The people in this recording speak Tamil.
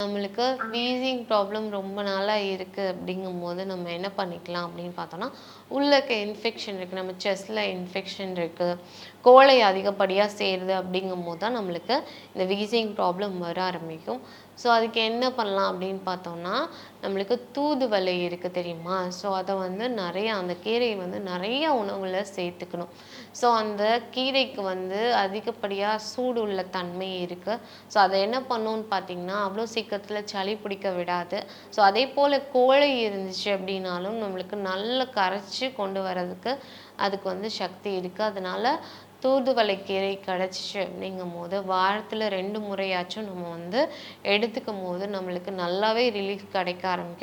நம்மளுக்கு வீசிங் ப்ராப்ளம் ரொம்ப நாளாக இருக்குது அப்படிங்கும்போது நம்ம என்ன பண்ணிக்கலாம் அப்படின்னு பார்த்தோன்னா, உள்ள இருக்க இன்ஃபெக்ஷன் இருக்குது, நம்ம செஸ்ட்டில் இன்ஃபெக்ஷன் இருக்குது, கோழை அதிகப்படியாக சேருது அப்படிங்கும்போது தான் நம்மளுக்கு இந்த வீசிங் ப்ராப்ளம் வர ஆரம்பிக்கும். ஸோ அதுக்கு என்ன பண்ணலாம் அப்படின்னு பார்த்தோம்னா, நம்மளுக்கு தூதுவளை இருக்குது தெரியுமா? ஸோ அதை வந்து நிறையா அந்த கீரையை வந்து நிறைய உணவில் சேர்த்துக்கணும். ஸோ அந்த கீரைக்கு வந்து அதிகப்படியாக சூடு உள்ள தன்மை இருக்குது. ஸோ அதை என்ன பண்ணுன்னு பார்த்தீங்கன்னா, அவ்வளோ சீக்கிரத்தில் சளி பிடிக்க விடாது. ஸோ அதே போல் கோழை இருந்துச்சு அப்படின்னாலும் நம்மளுக்கு நல்லா கரைச்சி கொண்டு வரதுக்கு அதுக்கு வந்து சக்தி இருக்குது. அதனால தூதுவளை கீரை கிடச்சிச்சு அப்படிங்கும்போது வாரத்தில் 2 முறையாச்சும் நம்ம வந்து எடுத்துக்கும் போது நம்மளுக்கு நல்லாவே ரிலீஃப் கிடைக்க ஆரம்பிக்கும்.